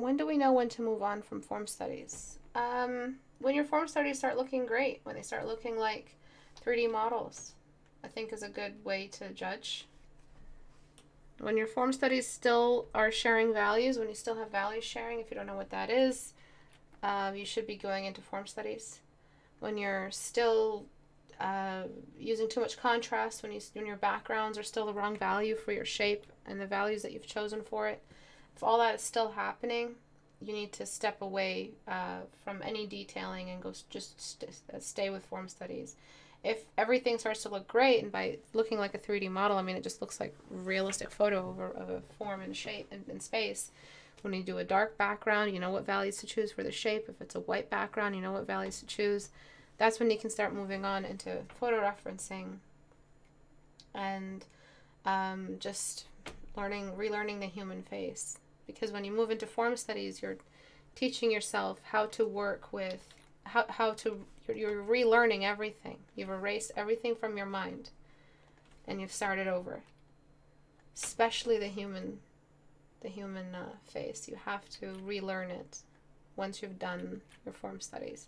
[SPEAKER 1] When do we know when to move on from form studies? When your form studies start looking great, when they start looking like 3D models, I think is a good way to judge. When your form studies still are sharing values, when you still have value sharing, if you don't know what that is, you should be going into form studies. When you're still using too much contrast, when your backgrounds are still the wrong value for your shape and the values that you've chosen for it, if all that is still happening, you need to step away from any detailing and go stay with form studies. If everything starts to look great, and by looking like a 3D model, I mean it just looks like a realistic photo of a form and shape in space. When you do a dark background, you know what values to choose for the shape. If it's a white background, you know what values to choose. That's when you can start moving on into photo referencing and just relearning the human face. Because when you move into form studies, you're teaching yourself how to work with, you're relearning everything. You've erased everything from your mind and you've started over. Especially the human face. You have to relearn it once you've done your form studies.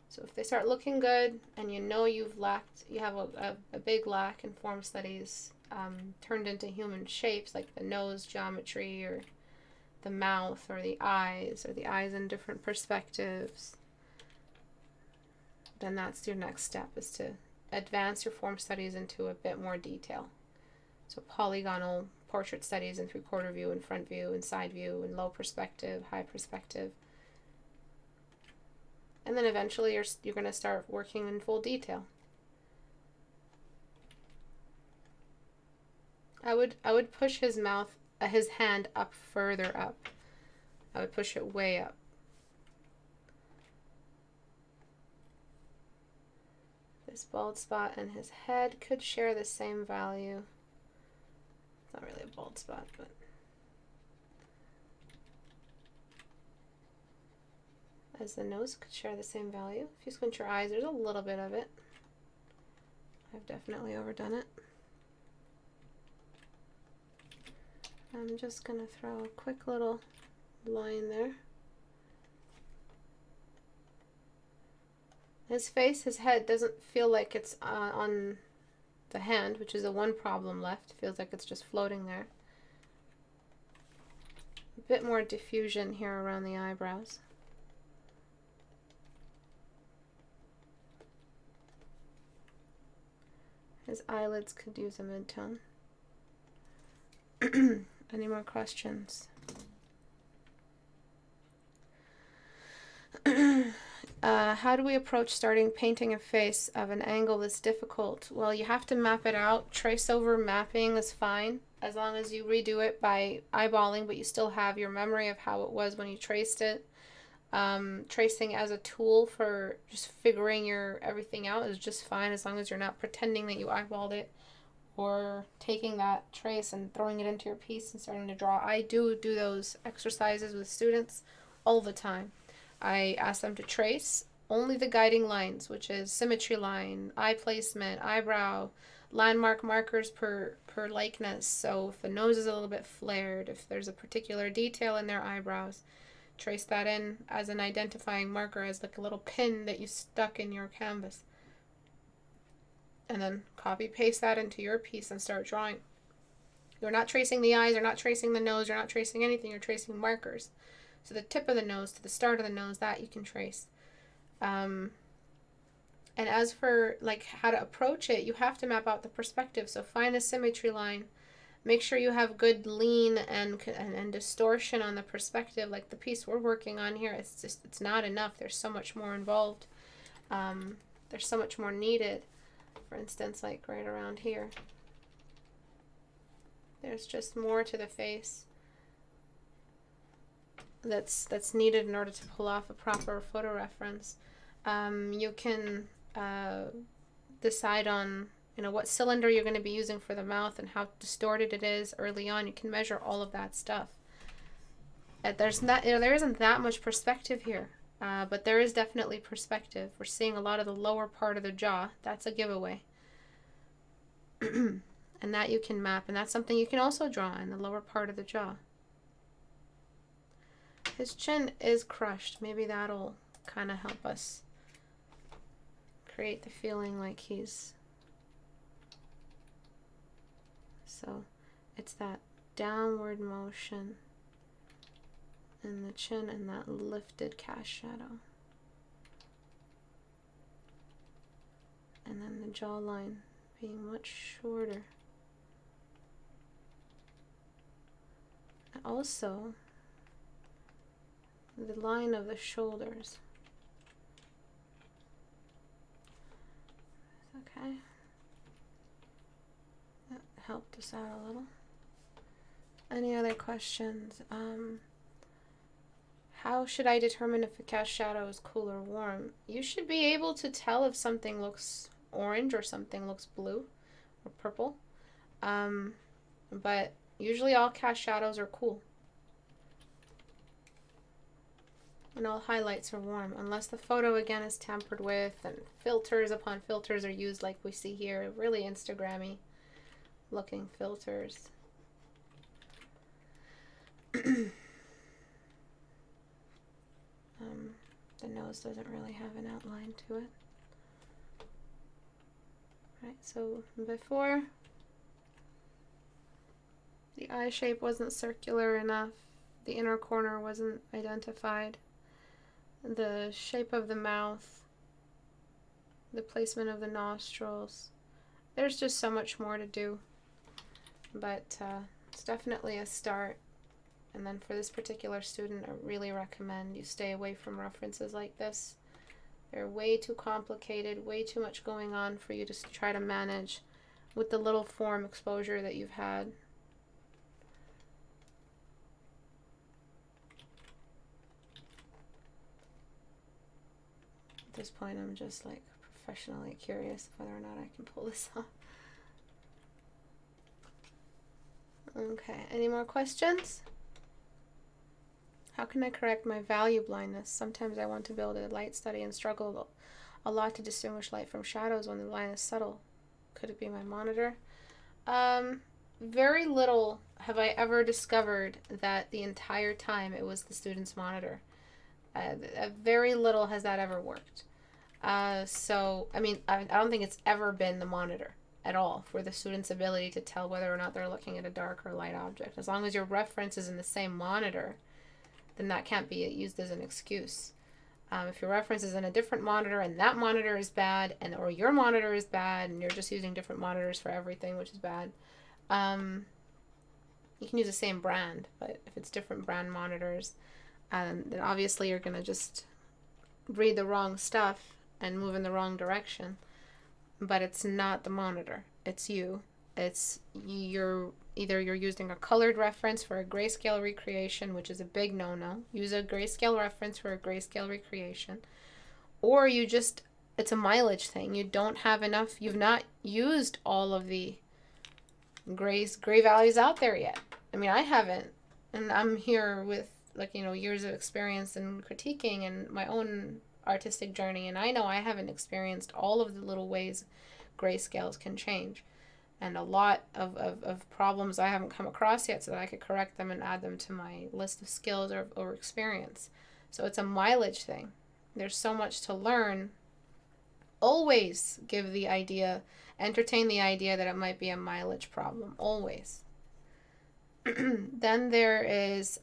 [SPEAKER 1] So if they start looking good and you know you have a big lack in form studies turned into human shapes, like the nose geometry or the mouth or the eyes in different perspectives, then that's your next step, is to advance your form studies into a bit more detail. So polygonal portrait studies in 3/4 view and front view and side view and low perspective, high perspective. And then eventually you're going to start working in full detail. I would push his hand up further up. I would push it way up. This bald spot and his head could share the same value. It's not really a bald spot, but as the nose could share the same value. If you squint your eyes, there's a little bit of it. I've definitely overdone it. I'm just going to throw a quick little line there. His face, his head doesn't feel like it's on the hand, which is the one problem left. It feels like it's just floating there. A bit more diffusion here around the eyebrows. His eyelids could use a mid-tone. Any more questions? How do we approach starting painting a face of an angle that's difficult? Well, you have to map it out. Trace over mapping is fine as long as you redo it by eyeballing, but you still have your memory of how it was when you traced it. Tracing as a tool for just figuring your everything out is just fine as long as you're not pretending that you eyeballed it or taking that trace and throwing it into your piece and starting to draw. I do those exercises with students all the time. I ask them to trace only the guiding lines, which is symmetry line, eye placement, eyebrow, landmark markers per likeness. So if the nose is a little bit flared, if there's a particular detail in their eyebrows, trace that in as an identifying marker, as like a little pin that you stuck in your canvas. And then copy paste that into your piece and start drawing. You're not tracing the eyes, you're not tracing the nose, you're not tracing anything, you're tracing markers. So the tip of the nose to the start of the nose, that you can trace. And as for like how to approach it, you have to map out the perspective. So find a symmetry line. Make sure you have good lean and distortion on the perspective. Like the piece we're working on here, it's not enough. There's so much more involved. There's so much more needed. For instance, like right around here, there's just more to the face that's needed in order to pull off a proper photo reference. You can decide on what cylinder you're going to be using for the mouth and how distorted it is early on. You can measure all of that stuff. There isn't that much perspective here, but there is definitely perspective. We're seeing a lot of the lower part of the jaw. That's a giveaway. And that you can map, and that's something you can also draw in the lower part of the jaw. His chin is crushed. Maybe that'll kind of help us create the feeling like he's... So it's that downward motion in the chin and that lifted cast shadow. And then the jawline being much shorter. And also the line of the shoulders. Okay. That helped us out a little. Any other questions? How should I determine if a cast shadow is cool or warm? You should be able to tell if something looks orange or something looks blue or purple. But usually all cast shadows are cool. And all highlights are warm, unless the photo again is tampered with and filters upon filters are used like we see here. Really Instagram-y looking filters. The nose doesn't really have an outline to it. Right, so before, the eye shape wasn't circular enough, the inner corner wasn't identified, the shape of the mouth, the placement of the nostrils. There's just so much more to do, but it's definitely a start. And then for this particular student, I really recommend you stay away from references like this. They're way too complicated, way too much going on for you to try to manage with the little form exposure that you've had. At this point, I'm just like professionally curious whether or not I can pull this off. Okay, any more questions? How can I correct my value blindness? Sometimes I want to build a light study and struggle a lot to distinguish light from shadows when the line is subtle. Could it be my monitor? Very little have I ever discovered that the entire time it was the student's monitor. Very little has that ever worked. So, I mean, I don't think it's ever been the monitor at all for the student's ability to tell whether or not they're looking at a dark or light object. As long as your reference is in the same monitor, then that can't be used as an excuse. If your reference is in a different monitor and that monitor is bad, or your monitor is bad and you're just using different monitors for everything, which is bad, you can use the same brand, but if it's different brand monitors, then obviously you're going to just read the wrong stuff and move in the wrong direction. But it's not the monitor. It's you. It's you're using a colored reference for a grayscale recreation, which is a big no-no. Use a grayscale reference for a grayscale recreation. Or it's a mileage thing. You don't have enough, you've not used all of the gray values out there yet. I mean, I haven't. And I'm here with years of experience in critiquing and my own artistic journey, and I know I haven't experienced all of the little ways grayscales can change, and a lot of problems I haven't come across yet, so that I could correct them and add them to my list of skills or experience. So it's a mileage thing. There's so much to learn. Always entertain the idea that it might be a mileage problem. Always. Then there is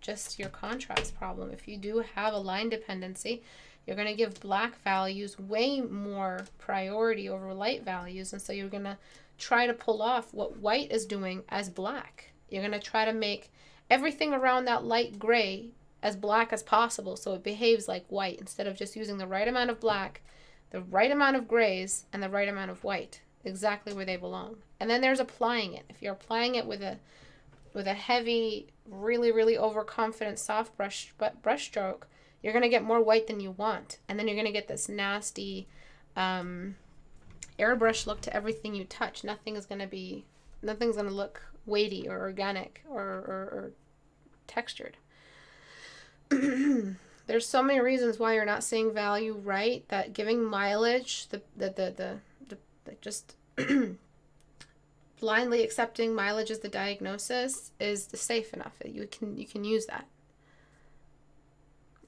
[SPEAKER 1] just your contrast problem. If you do have a line dependency, you're going to give black values way more priority over light values, and so you're going to try to pull off what white is doing as black. You're going to try to make everything around that light gray as black as possible so it behaves like white, instead of just using the right amount of black, the right amount of grays, and the right amount of white, exactly where they belong. And then there's applying it. If you're applying it with a heavy, really, really overconfident soft brush stroke, you're going to get more white than you want. And then you're going to get this nasty airbrush look to everything you touch. Nothing's going to look weighty or organic or textured. There's so many reasons why you're not seeing value right, that giving mileage, just blindly accepting mileage as the diagnosis is safe enough. You can use that.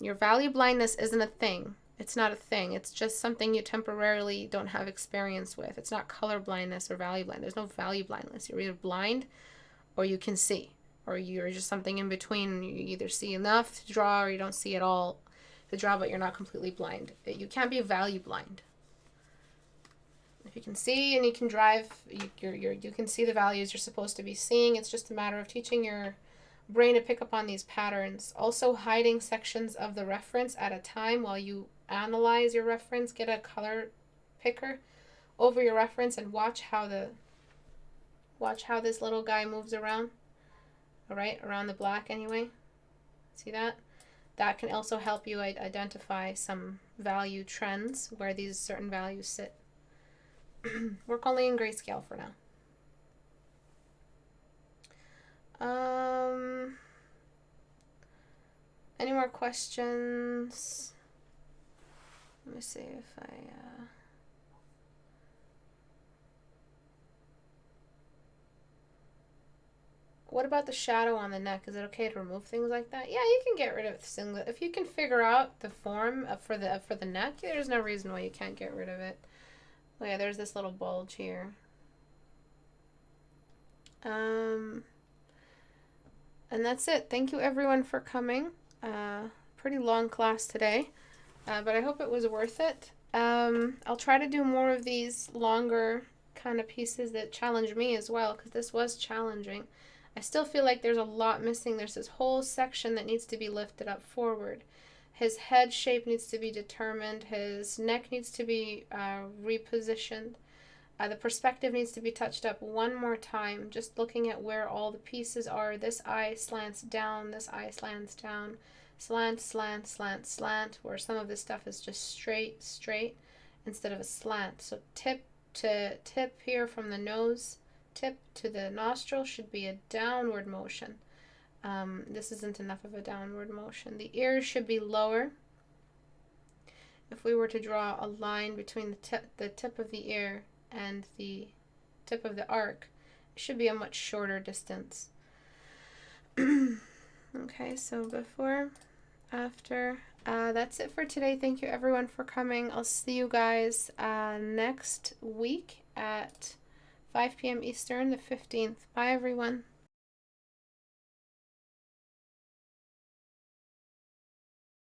[SPEAKER 1] Your value blindness isn't a thing. It's not a thing. It's just something you temporarily don't have experience with. It's not color blindness or value blind. There's no value blindness. You're either blind or you can see, or you're just something in between. You either see enough to draw or you don't see at all to draw, but you're not completely blind. You can't be value blind. If you can see and you can drive, you can see the values you're supposed to be seeing. It's just a matter of teaching your brain to pick up on these patterns. Also, hiding sections of the reference at a time while you analyze your reference. Get a color picker over your reference and watch how this little guy moves around. All right, around the black anyway. See that? That can also help you identify some value trends where these certain values sit. Work only in grayscale for now. Any more questions? Let me see if I What about the shadow on the neck? Is it okay to remove things like that? Yeah, you can get rid of singlet. If you can figure out the form for the neck, there's no reason why you can't get rid of it. Oh yeah, there's this little bulge here. And that's it. Thank you everyone for coming. Pretty long class today, but I hope it was worth it. I'll try to do more of these longer kind of pieces that challenge me as well, because this was challenging. I still feel like there's a lot missing. There's this whole section that needs to be lifted up forward. His head shape needs to be determined. His neck needs to be repositioned. The perspective needs to be touched up one more time, just looking at where all the pieces are. This eye slants down, this eye slants down, slant, slant, slant, slant, where some of this stuff is just straight, straight, instead of a slant. So tip to tip here from the nose, tip to the nostril should be a downward motion. This isn't enough of a downward motion. The ears should be lower. If we were to draw a line between the tip of the ear and the tip of the arc, it should be a much shorter distance. Okay, so before, after, that's it for today. Thank you everyone for coming. I'll see you guys next week at 5 p.m. Eastern, the 15th. Bye everyone.